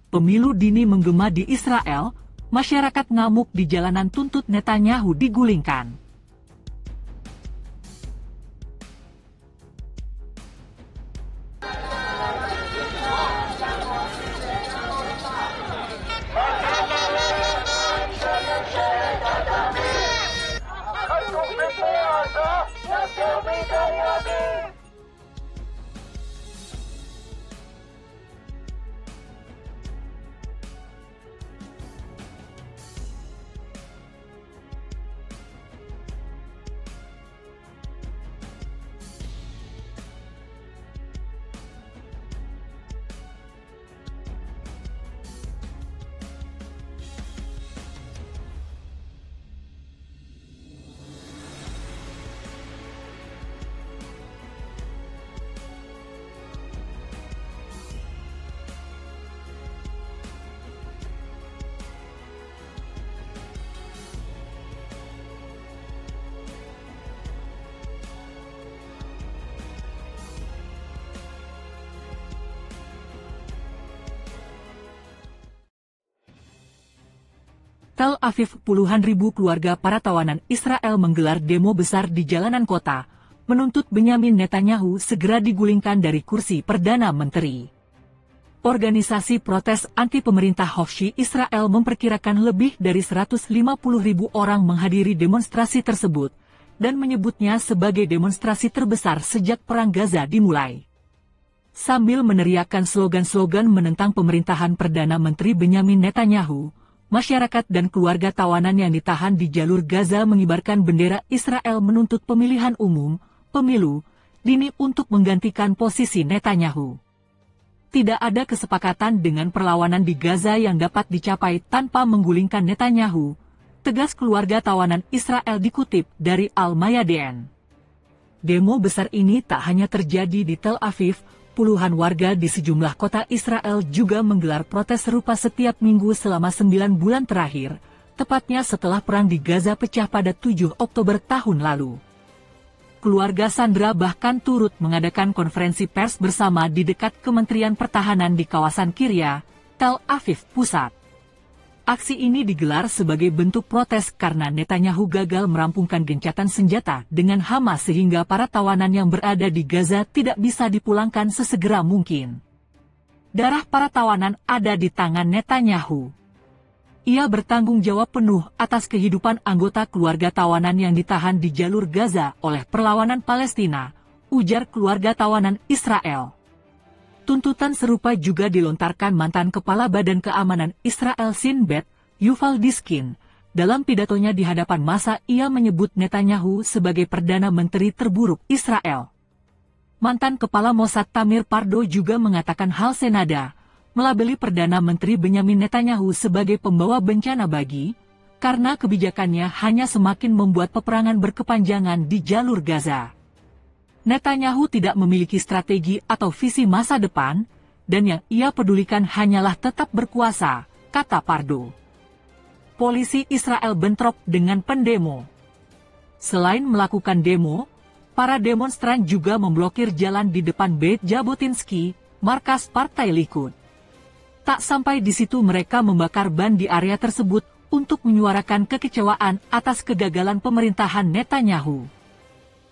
Pemilu dini menggema di Israel, masyarakat ngamuk di jalanan tuntut Netanyahu digulingkan. Tel Aviv, puluhan ribu keluarga para tawanan Israel menggelar demo besar di jalanan kota, menuntut Benyamin Netanyahu segera digulingkan dari kursi Perdana Menteri. Organisasi protes anti-pemerintah Hofshi Israel memperkirakan lebih dari 150.000 orang menghadiri demonstrasi tersebut, dan menyebutnya sebagai demonstrasi terbesar sejak Perang Gaza dimulai. Sambil meneriakkan slogan-slogan menentang pemerintahan Perdana Menteri Benyamin Netanyahu, masyarakat dan keluarga tawanan yang ditahan di jalur Gaza mengibarkan bendera Israel menuntut pemilihan umum, pemilu, dini untuk menggantikan posisi Netanyahu. Tidak ada kesepakatan dengan perlawanan di Gaza yang dapat dicapai tanpa menggulingkan Netanyahu, tegas keluarga tawanan Israel dikutip dari Al-Mayadeen. Demo besar ini tak hanya terjadi di Tel Aviv, puluhan warga di sejumlah kota Israel juga menggelar protes serupa setiap minggu selama 9 bulan terakhir, tepatnya setelah perang di Gaza pecah pada 7 Oktober tahun lalu. Keluarga sandera bahkan turut mengadakan konferensi pers bersama di dekat Kementerian Pertahanan di kawasan Kiryat, Tel Aviv Pusat. Aksi ini digelar sebagai bentuk protes karena Netanyahu gagal merampungkan gencatan senjata dengan Hamas sehingga para tawanan yang berada di Gaza tidak bisa dipulangkan sesegera mungkin. Darah para tawanan ada di tangan Netanyahu. Ia bertanggung jawab penuh atas kehidupan anggota keluarga tawanan yang ditahan di jalur Gaza oleh perlawanan Palestina, ujar keluarga tawanan Israel. Tuntutan serupa juga dilontarkan mantan Kepala Badan Keamanan Israel Shin Bet, Yuval Diskin. Dalam pidatonya di hadapan massa ia menyebut Netanyahu sebagai Perdana Menteri terburuk Israel. Mantan Kepala Mossad Tamir Pardo juga mengatakan hal senada, melabeli Perdana Menteri Benyamin Netanyahu sebagai pembawa bencana karena kebijakannya hanya semakin membuat peperangan berkepanjangan di jalur Gaza. Netanyahu tidak memiliki strategi atau visi masa depan, dan yang ia pedulikan hanyalah tetap berkuasa, kata Pardo. Polisi Israel bentrok dengan pendemo. Selain melakukan demo, para demonstran juga memblokir jalan di depan Beit Jabotinsky, markas Partai Likud. Tak sampai di situ mereka membakar ban di area tersebut untuk menyuarakan kekecewaan atas kegagalan pemerintahan Netanyahu.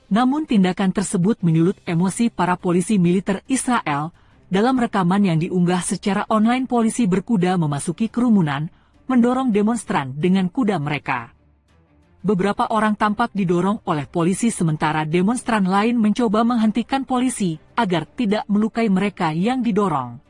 Namun tindakan tersebut menyulut emosi para polisi militer Israel. Dalam rekaman yang diunggah secara online, polisi berkuda memasuki kerumunan, mendorong demonstran dengan kuda mereka. Beberapa orang tampak didorong oleh polisi sementara demonstran lain mencoba menghentikan polisi agar tidak melukai mereka yang didorong.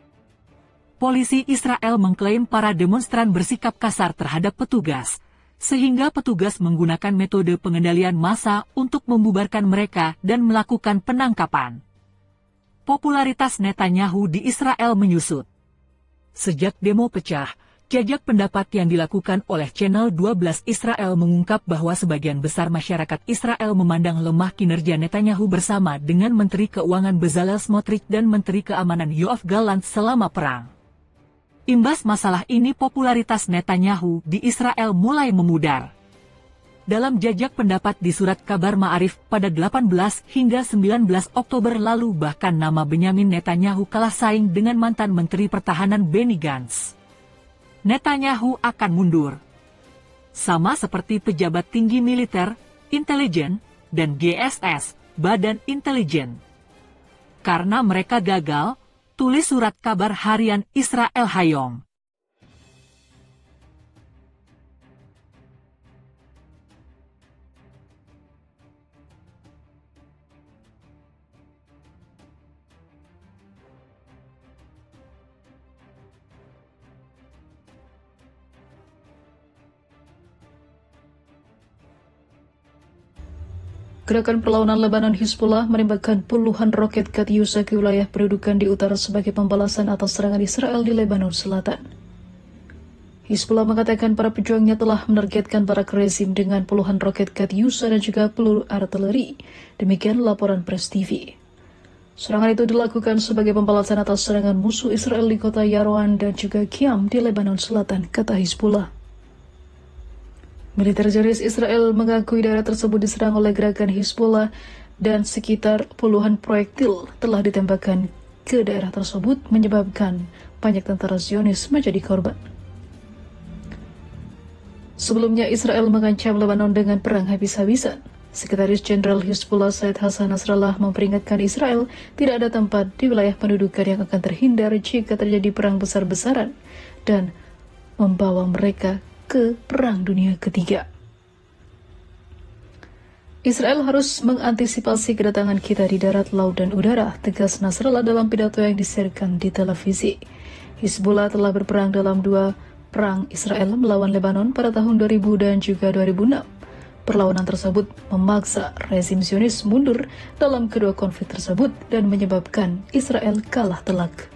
Polisi Israel mengklaim para demonstran bersikap kasar terhadap petugas, sehingga petugas menggunakan metode pengendalian massa untuk membubarkan mereka dan melakukan penangkapan. Popularitas Netanyahu di Israel menyusut. Sejak demo pecah, jajak pendapat yang dilakukan oleh Channel 12 Israel mengungkap bahwa sebagian besar masyarakat Israel memandang lemah kinerja Netanyahu bersama dengan Menteri Keuangan Bezalel Smotrich dan Menteri Keamanan Yoav Gallant selama perang. Imbas masalah ini popularitas Netanyahu di Israel mulai memudar. Dalam jajak pendapat di surat kabar Ma'arif pada 18 hingga 19 Oktober lalu bahkan nama Benyamin Netanyahu kalah saing dengan mantan Menteri Pertahanan Benny Gantz. Netanyahu akan mundur. Sama seperti pejabat tinggi militer, intelijen, dan GSS, Badan Intelijen. Karena mereka gagal, tulis surat kabar harian Israel Hayom. Gerakan perlawanan Lebanon Hizbullah menembakkan puluhan roket Katyusha ke wilayah pendudukan di utara sebagai pembalasan atas serangan Israel di Lebanon Selatan. Hizbullah mengatakan para pejuangnya telah menargetkan barak rezim dengan puluhan roket Katyusha dan juga peluru artileri. Demikian laporan Press TV. Serangan itu dilakukan sebagai pembalasan atas serangan musuh Israel di kota Yaroan dan juga Qiyam di Lebanon Selatan, kata Hizbullah. Militer Zionis Israel mengakui daerah tersebut diserang oleh gerakan Hizbullah dan sekitar puluhan proyektil telah ditembakkan ke daerah tersebut menyebabkan banyak tentara Zionis menjadi korban. Sebelumnya Israel mengancam Lebanon dengan perang habis-habisan. Sekretaris Jenderal Hizbullah Said Hassan Nasrallah memperingatkan Israel tidak ada tempat di wilayah pendudukan yang akan terhindar jika terjadi perang besar-besaran dan membawa mereka ke Perang Dunia Ketiga. Israel harus mengantisipasi kedatangan kita di darat, laut, dan udara, tegas Nasrallah dalam pidato yang disiarkan di televisi. Hizbullah telah berperang dalam 2 perang Israel melawan Lebanon pada tahun 2000 dan juga 2006. Perlawanan tersebut memaksa rezim Zionis mundur dalam kedua konflik tersebut dan menyebabkan Israel kalah telak.